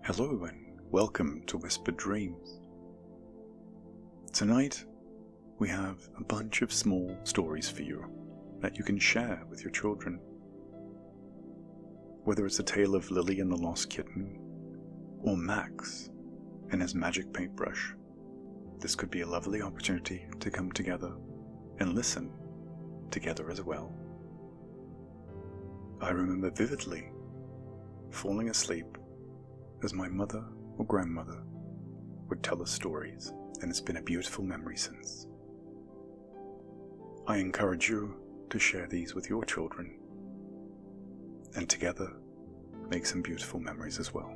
Hello and welcome to Whispered Dreams. Tonight we have a bunch of small stories for you that you can share with your children. Whether it's a tale of Lily and the Lost Kitten, or Max and his magic paintbrush, this could be a lovely opportunity to come together and listen together as well. I remember vividly falling asleep as my mother or grandmother would tell us stories, and it's been a beautiful memory since. I encourage you to share these with your children, and together make some beautiful memories as well.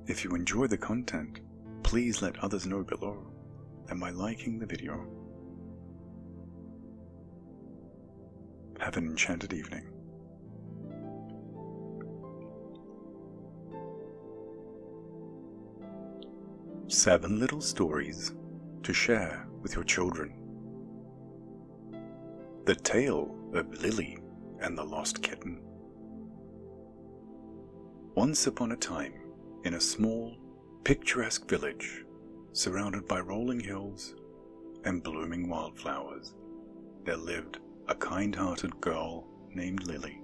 If you enjoy the content, please let others know below and by liking the video. Have an enchanted evening. Seven little stories to share with your children. The Tale of Lily and the Lost Kitten. Once upon a time, in a small, picturesque village, surrounded by rolling hills and blooming wildflowers, there lived a kind-hearted girl named Lily.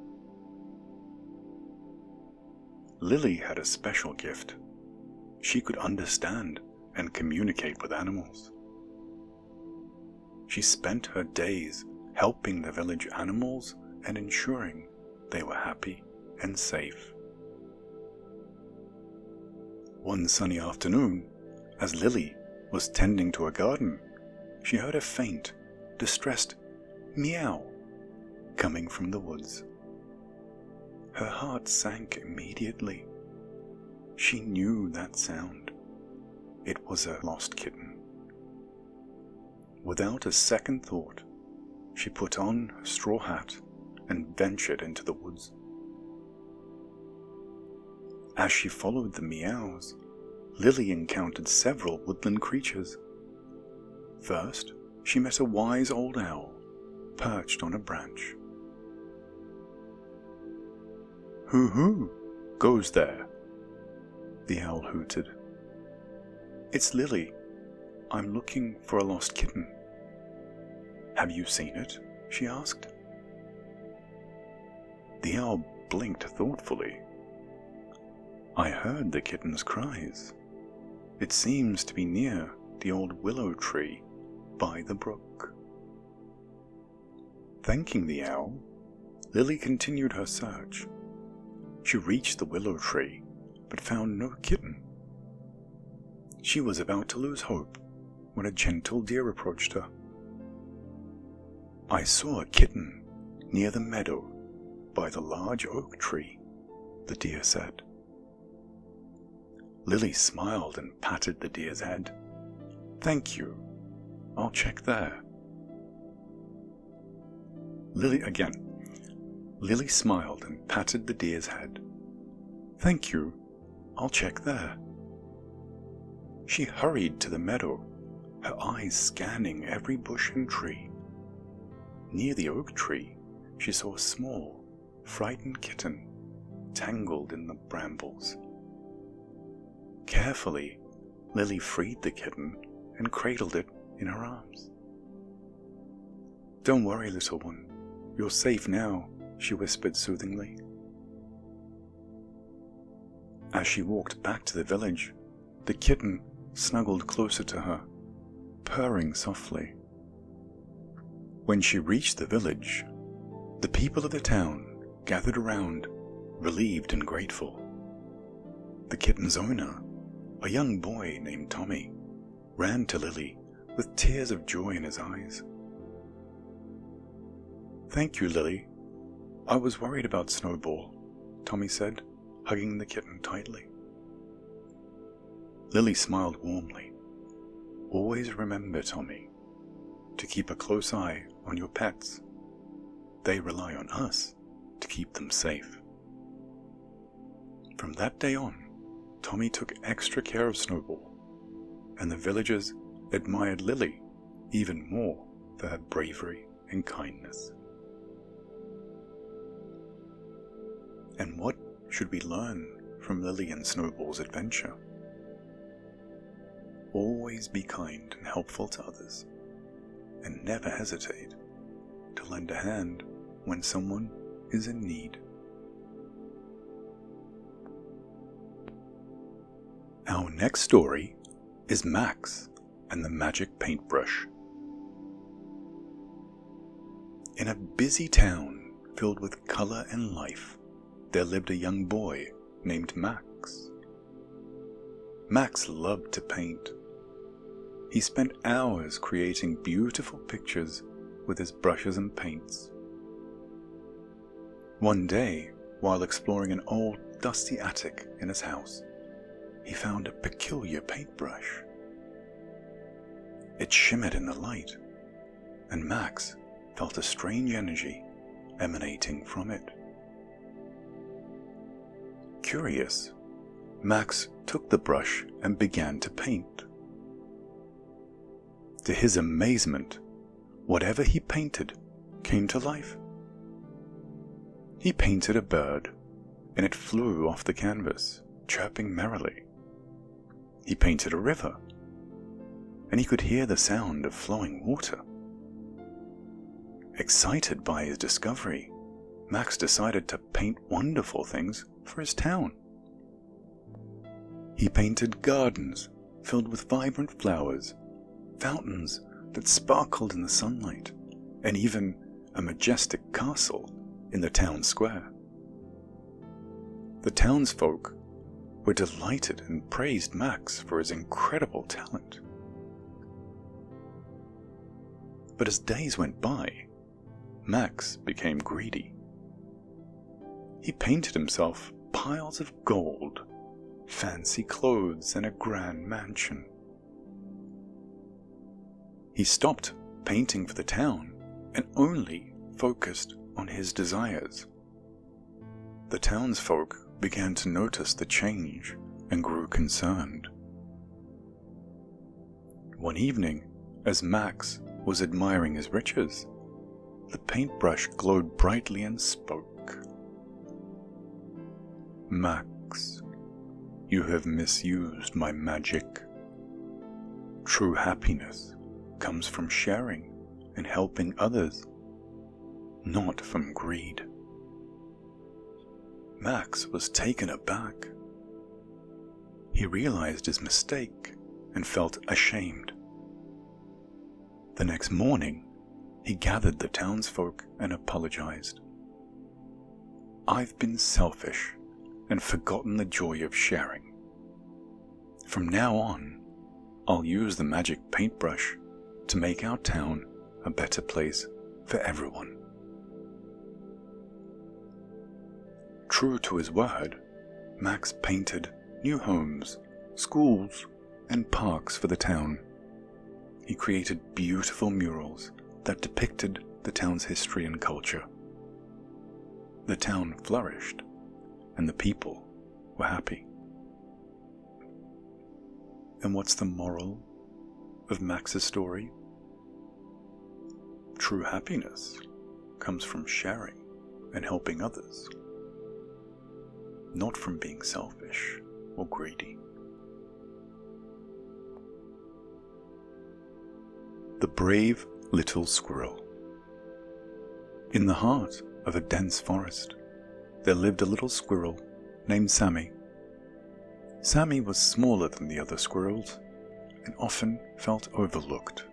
Lily had a special gift. She could understand and communicate with animals. She spent her days helping the village animals and ensuring they were happy and safe. One sunny afternoon, as Lily was tending to her garden, she heard a faint, distressed meow coming from the woods. Her heart sank immediately. She knew that sound. It was a lost kitten. Without a second thought, she put on her straw hat and ventured into the woods. As she followed the meows, Lily encountered several woodland creatures. First, she met a wise old owl perched on a branch. "Who goes there?" the owl hooted. "It's Lily. I'm looking for a lost kitten." "Have you seen it?" she asked. The owl blinked thoughtfully. "I heard the kitten's cries. It seems to be near the old willow tree by the brook." Thanking the owl, Lily continued her search. She reached the willow tree, but found no kitten. She was about to lose hope when a gentle deer approached her. "I saw a kitten near the meadow by the large oak tree," the deer said. Lily smiled and patted the deer's head. "Thank you. I'll check there." Lily smiled and patted the deer's head. "Thank you. I'll check there." She hurried to the meadow, her eyes scanning every bush and tree. Near the oak tree, she saw a small, frightened kitten tangled in the brambles. Carefully, Lily freed the kitten and cradled it in her arms. "Don't worry, little one. You're safe now," she whispered soothingly. As she walked back to the village, the kitten snuggled closer to her, purring softly. When she reached the village, the people of the town gathered around, relieved and grateful. The kitten's owner, a young boy named Tommy, ran to Lily with tears of joy in his eyes. "Thank you, Lily. I was worried about Snowball," Tommy said, hugging the kitten tightly. Lily smiled warmly. "Always remember, Tommy, to keep a close eye on your pets. They rely on us to keep them safe." From that day on, Tommy took extra care of Snowball, and the villagers admired Lily even more for her bravery and kindness. And what should we learn from Lily and Snowball's adventure. Always be kind and helpful to others, and never hesitate to lend a hand when someone is in need. Our next story is Max and the Magic Paintbrush. In a busy town filled with color and life, there lived a young boy named Max. Max loved to paint. He spent hours creating beautiful pictures with his brushes and paints. One day, while exploring an old, dusty attic in his house, he found a peculiar paintbrush. It shimmered in the light, and Max felt a strange energy emanating from it. Curious, Max took the brush and began to paint. To his amazement, whatever he painted came to life. He painted a bird, and it flew off the canvas, chirping merrily. He painted a river, and he could hear the sound of flowing water. Excited by his discovery, Max decided to paint wonderful things for his town. He painted gardens filled with vibrant flowers, fountains that sparkled in the sunlight, and even a majestic castle in the town square. The townsfolk were delighted and praised Max for his incredible talent. But as days went by, Max became greedy. He painted himself piles of gold, fancy clothes, and a grand mansion. He stopped painting for the town and only focused on his desires. The townsfolk began to notice the change and grew concerned. One evening, as Max was admiring his riches, the paintbrush glowed brightly and spoke. "Max, you have misused my magic. True happiness comes from sharing and helping others, not from greed." Max was taken aback. He realized his mistake and felt ashamed. The next morning, he gathered the townsfolk and apologized. "I've been selfish and forgotten the joy of sharing. From now on, I'll use the magic paintbrush to make our town a better place for everyone." True to his word, Max painted new homes, schools, and parks for the town. He created beautiful murals that depicted the town's history and culture. The town flourished, and the people were happy. And what's the moral of Max's story? True happiness comes from sharing and helping others, not from being selfish or greedy. The Brave Little Squirrel. In the heart of a dense forest, there lived a little squirrel named Sammy. Sammy was smaller than the other squirrels and often felt overlooked.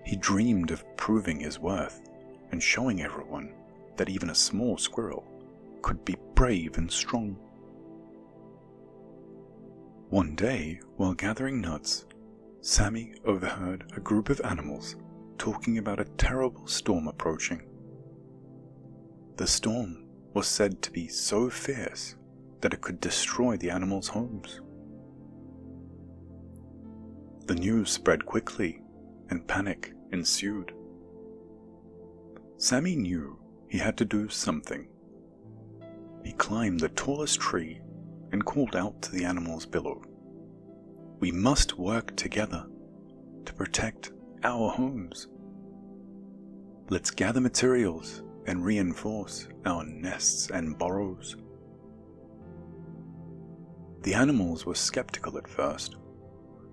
He dreamed of proving his worth and showing everyone that even a small squirrel could be brave and strong. One day, while gathering nuts, Sammy overheard a group of animals talking about a terrible storm approaching. The storm was said to be so fierce that it could destroy the animals' homes. The news spread quickly, and panic ensued. Sammy knew he had to do something. He climbed the tallest tree and called out to the animals below. "We must work together to protect our homes. Let's gather materials and reinforce our nests and burrows." The animals were skeptical at first,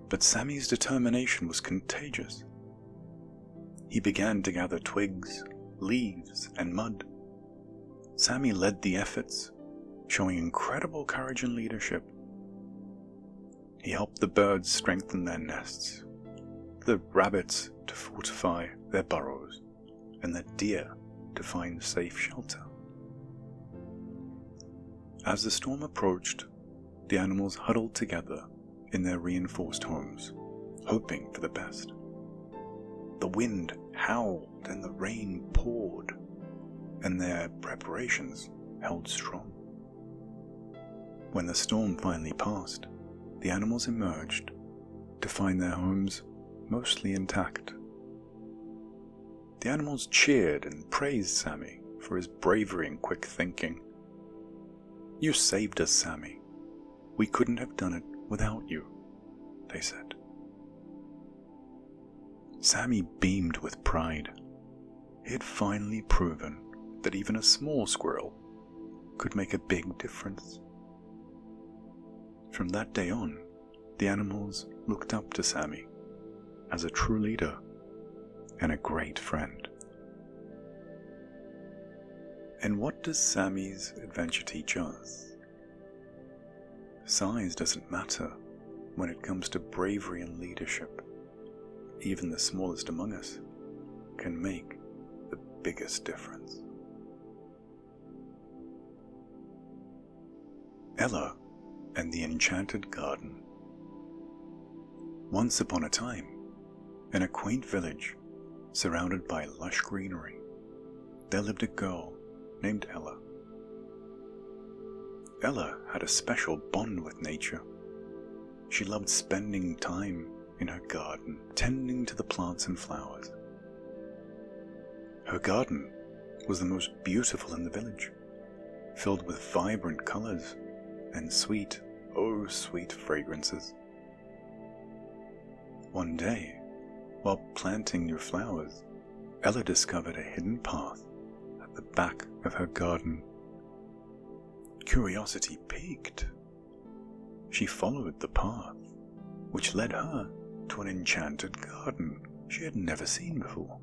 but Sammy's determination was contagious. He began to gather twigs, leaves, and mud. Sammy led the efforts, showing incredible courage and leadership. He helped the birds strengthen their nests, the rabbits to fortify their burrows, and the deer to find safe shelter. As the storm approached, the animals huddled together in their reinforced homes, hoping for the best. The wind howled and the rain poured, and their preparations held strong. When the storm finally passed, the animals emerged to find their homes mostly intact. The animals cheered and praised Sammy for his bravery and quick thinking. "You saved us, Sammy. We couldn't have done it without you," they said. Sammy beamed with pride. He had finally proven that even a small squirrel could make a big difference. From that day on, the animals looked up to Sammy as a true leader and a great friend. And what does Sammy's adventure teach us? Size doesn't matter when it comes to bravery and leadership. Even the smallest among us can make the biggest difference. Ella and the Enchanted Garden. Once upon a time, in a quaint village surrounded by lush greenery, there lived a girl named Ella. Ella had a special bond with nature. She loved spending time in her garden, tending to the plants and flowers. Her garden was the most beautiful in the village, filled with vibrant colors and sweet, oh sweet fragrances. One day, while planting new flowers, Ella discovered a hidden path at the back of her garden. Curiosity piqued. She followed the path, which led her to an enchanted garden she had never seen before.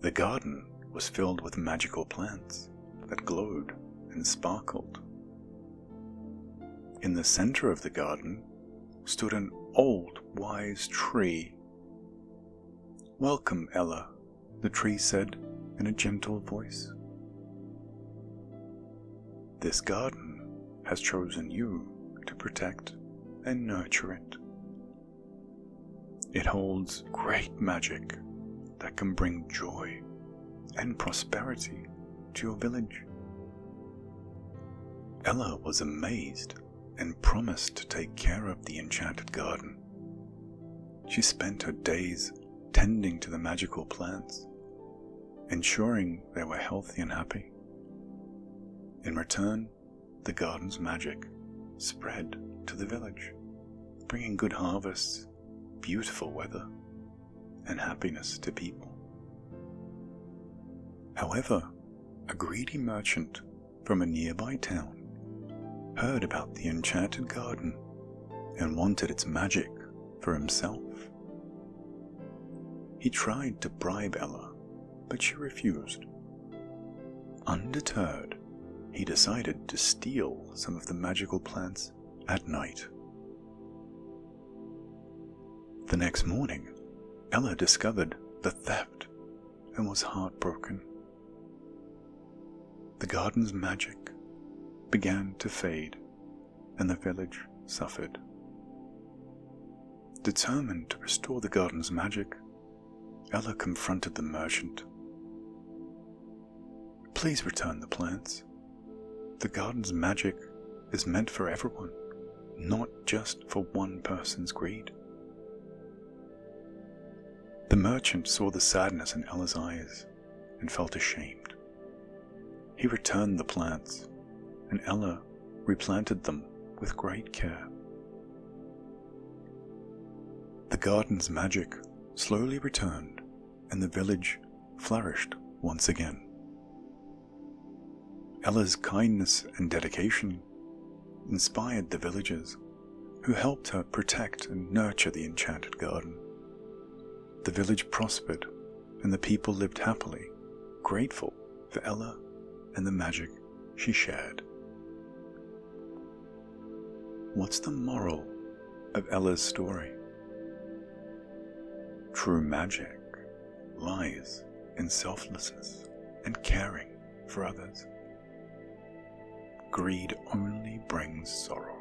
The garden was filled with magical plants that glowed and sparkled. In the center of the garden stood an old, wise tree. "Welcome, Ella," the tree said in a gentle voice. "This garden has chosen you to protect and nurture it. It holds great magic that can bring joy and prosperity to your village." Ella was amazed and promised to take care of the enchanted garden. She spent her days tending to the magical plants, ensuring they were healthy and happy. In return, the garden's magic spread to the village, bringing good harvests, beautiful weather, and happiness to people. However, a greedy merchant from a nearby town heard about the enchanted garden and wanted its magic for himself. He tried to bribe Ella, but she refused. Undeterred, he decided to steal some of the magical plants at night. The next morning, Ella discovered the theft and was heartbroken. The garden's magic began to fade, and the village suffered. Determined to restore the garden's magic, Ella confronted the merchant. "Please return the plants. The garden's magic is meant for everyone, not just for one person's greed." The merchant saw the sadness in Ella's eyes and felt ashamed. He returned the plants, and Ella replanted them with great care. The garden's magic slowly returned, and the village flourished once again. Ella's kindness and dedication inspired the villagers, who helped her protect and nurture the enchanted garden. The village prospered, and the people lived happily, grateful for Ella and the magic she shared. What's the moral of Ella's story? True magic lies in selflessness and caring for others. Greed only brings sorrow.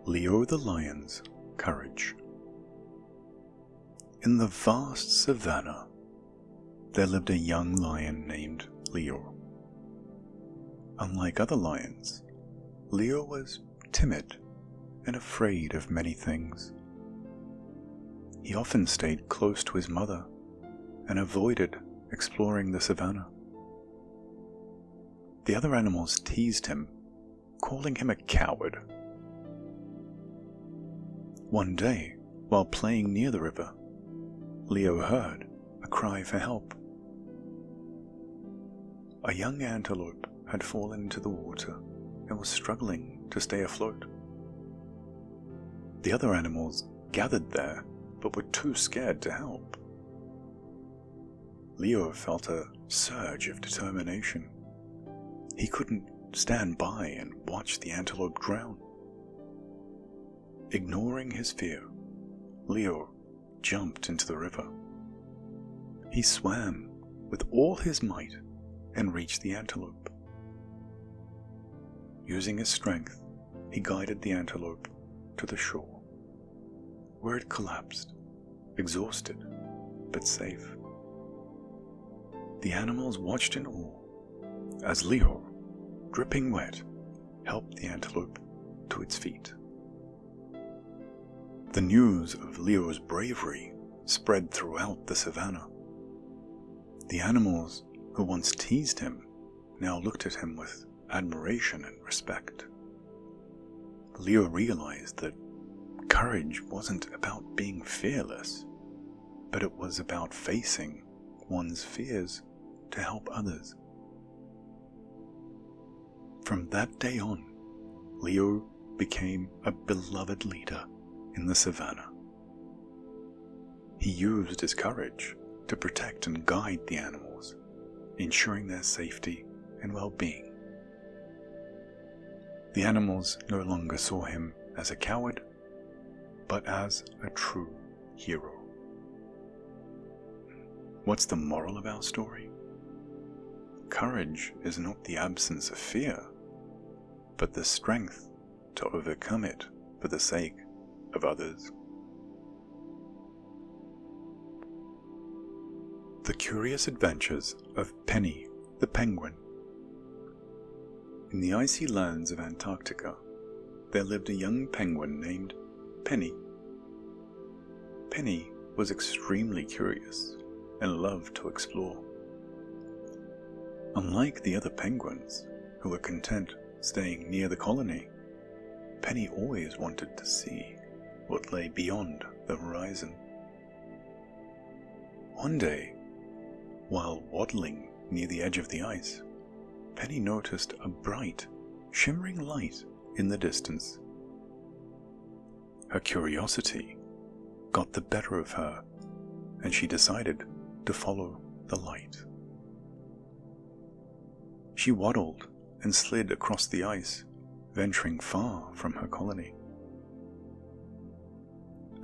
Leo the Lion's Courage. In the vast savannah, there lived a young lion named Leo. Unlike other lions, Leo was timid and afraid of many things. He often stayed close to his mother and avoided exploring the savannah. The other animals teased him, calling him a coward. One day, while playing near the river, Leo heard a cry for help. A young antelope had fallen into the water and was struggling to stay afloat. The other animals gathered there, but were too scared to help. Leo felt a surge of determination. He couldn't stand by and watch the antelope drown. Ignoring his fear, Leo jumped into the river. He swam with all his might and reached the antelope. Using his strength, he guided the antelope to the shore, where it collapsed, exhausted but safe. The animals watched in awe as Leo, dripping wet, helped the antelope to its feet. The news of Leo's bravery spread throughout the savannah. The animals who once teased him now looked at him with admiration and respect. Leo realized that courage wasn't about being fearless, but it was about facing one's fears to help others. From that day on, Leo became a beloved leader in the savannah. He used his courage to protect and guide the animals, ensuring their safety and well-being. The animals no longer saw him as a coward, but as a true hero. What's the moral of our story? Courage is not the absence of fear, but the strength to overcome it for the sake of others. The Curious Adventures of Penny the Penguin. In the icy lands of Antarctica, there lived a young penguin named Penny. Penny was extremely curious and loved to explore. Unlike the other penguins, who were content staying near the colony, Penny always wanted to see what lay beyond the horizon. One day, while waddling near the edge of the ice, Penny noticed a bright, shimmering light in the distance. Her curiosity got the better of her, and she decided to follow the light. She waddled and slid across the ice, venturing far from her colony.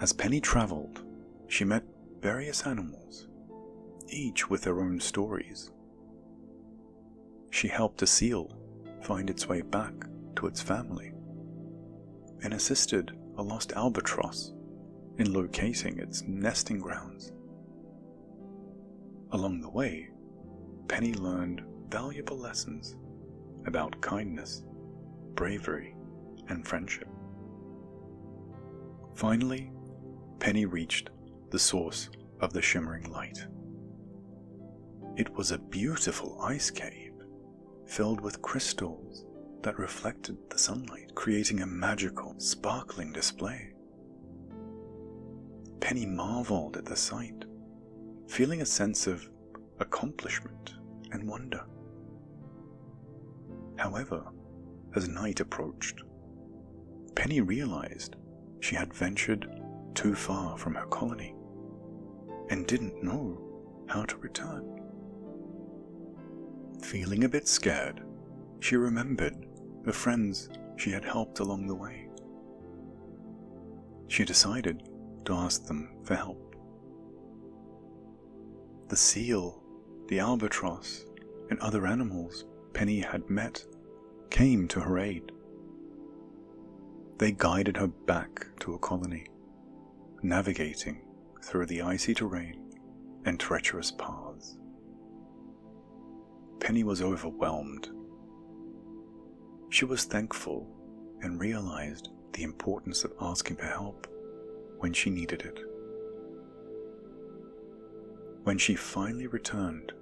As Penny traveled, she met various animals, each with their own stories. She helped a seal find its way back to its family, and assisted a lost albatross in locating its nesting grounds. Along the way, Penny learned valuable lessons about kindness, bravery, and friendship. Finally, Penny reached the source of the shimmering light. It was a beautiful ice cave filled with crystals that reflected the sunlight, creating a magical, sparkling display. Penny marveled at the sight, feeling a sense of accomplishment and wonder. However, as night approached, Penny realized she had ventured too far from her colony and didn't know how to return. Feeling a bit scared, she remembered the friends she had helped along the way. She decided to ask them for help. The seal, the albatross, and other animals Penny had met came to her aid. They guided her back to a colony, navigating through the icy terrain and treacherous paths. Penny was overwhelmed. She was thankful and realized the importance of asking for help when she needed it. When she finally returned,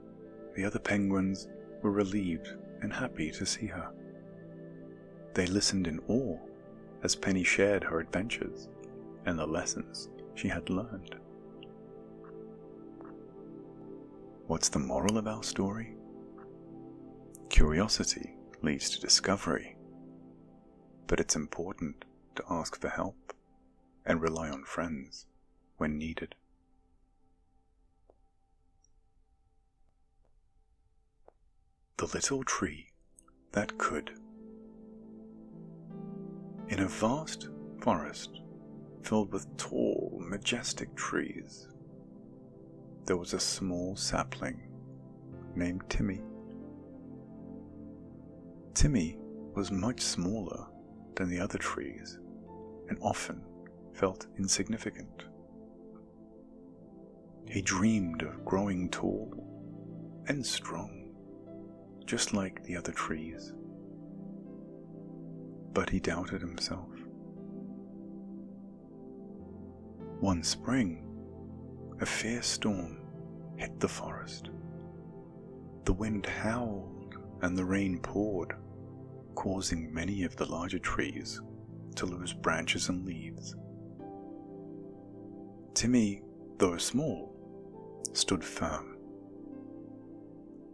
the other penguins were relieved and happy to see her. They listened in awe as Penny shared her adventures and the lessons she had learned. What's the moral of our story? Curiosity leads to discovery, but it's important to ask for help and rely on friends when needed. The Little Tree That Could. In a vast forest filled with tall, majestic trees, there was a small sapling named Timmy. Timmy was much smaller than the other trees and often felt insignificant. He dreamed of growing tall and strong, just like the other trees. But he doubted himself. One spring, a fierce storm hit the forest. The wind howled and the rain poured, causing many of the larger trees to lose branches and leaves. Timmy, though small, stood firm.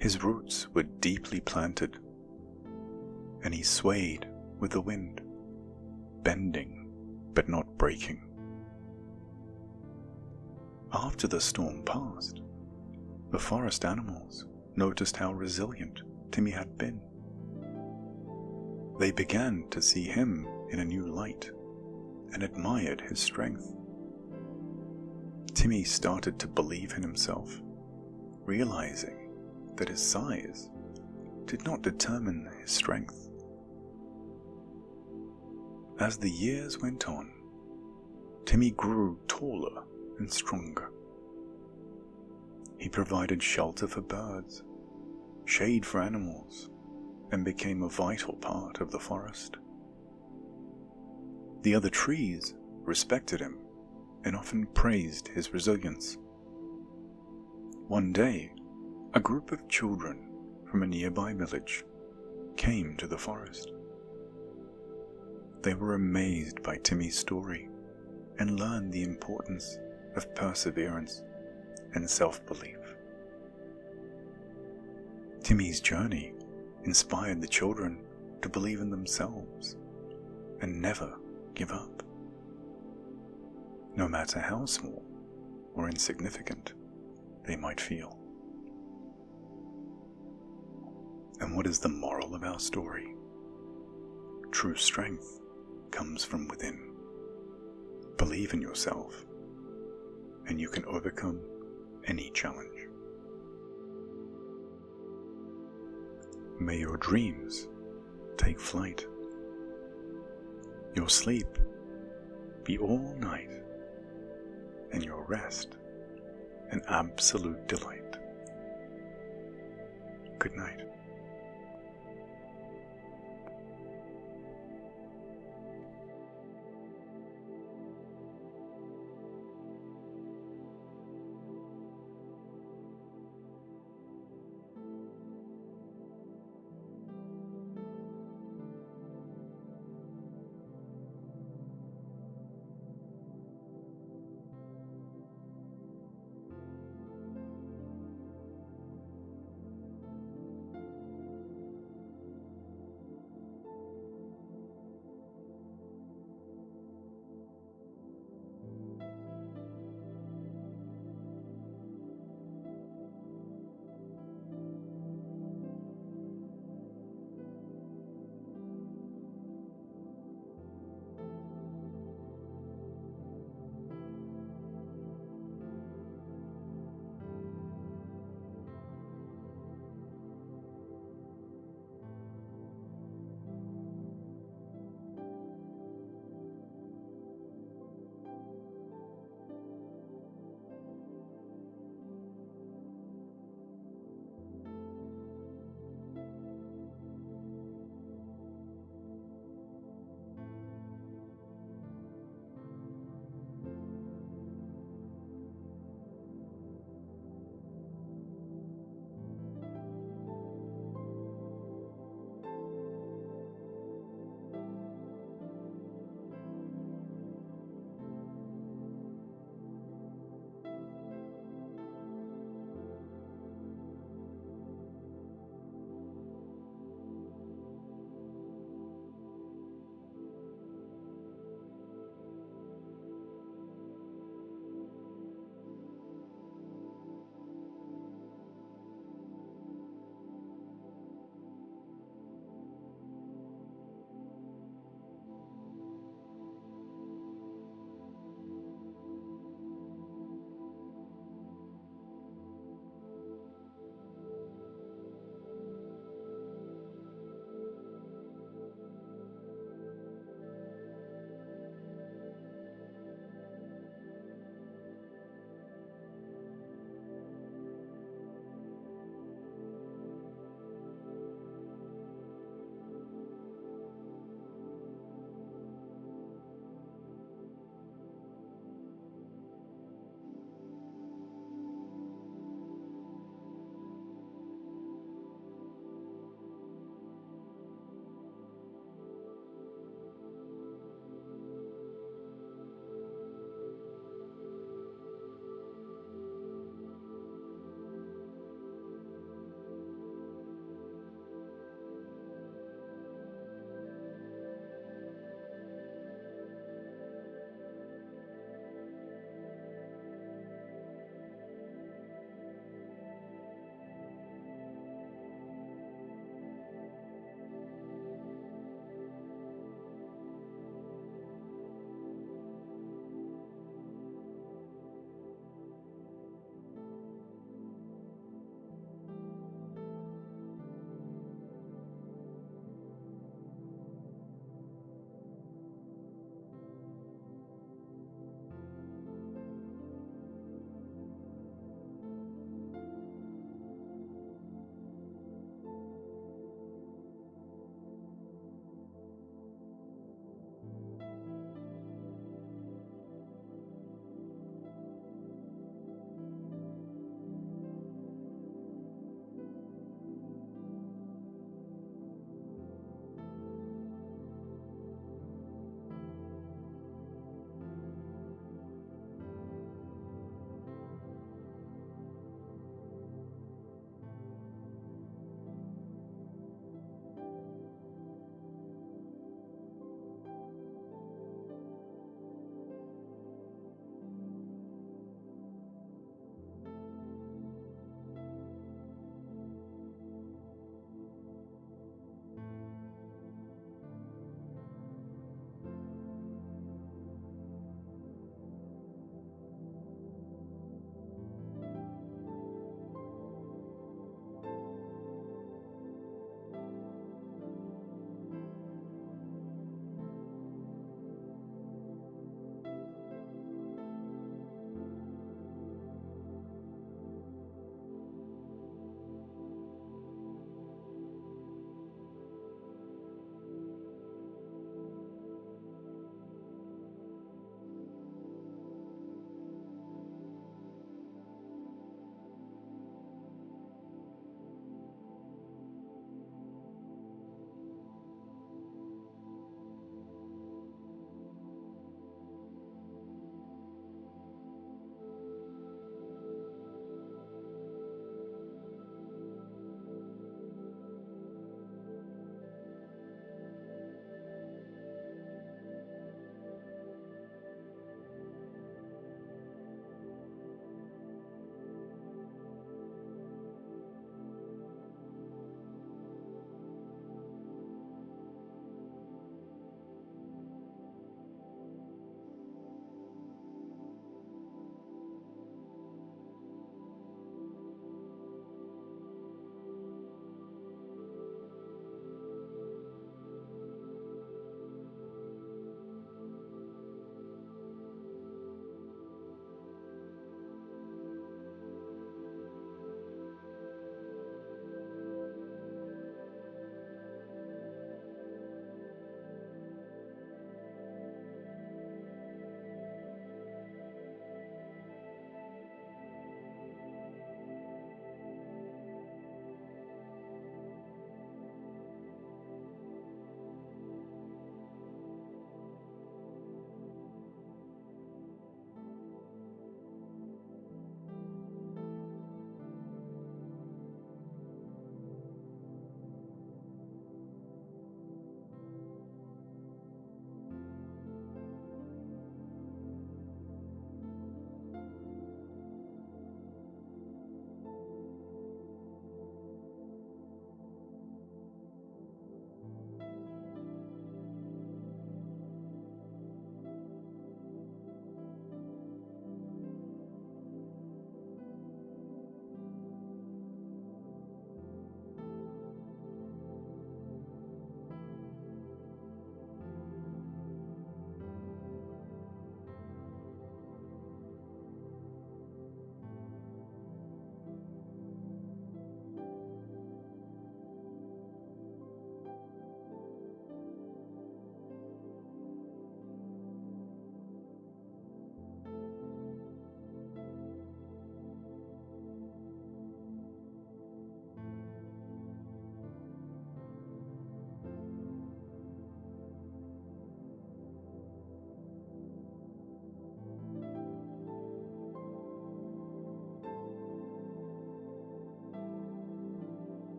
His roots were deeply planted, and he swayed with the wind, bending but not breaking. After the storm passed, the forest animals noticed how resilient Timmy had been. They began to see him in a new light and admired his strength. Timmy started to believe in himself, realizing that his size did not determine his strength. As the years went on, Timmy grew taller and stronger. He provided shelter for birds, shade for animals, and became a vital part of the forest. The other trees respected him and often praised his resilience. One day, a group of children from a nearby village came to the forest. They were amazed by Timmy's story and learned the importance of perseverance and self-belief. Timmy's journey inspired the children to believe in themselves and never give up. No matter how small or insignificant they might feel. And what is the moral of our story? True strength comes from within. Believe in yourself, and you can overcome any challenge. May your dreams take flight. Your sleep be all night, and your rest an absolute delight. Good night.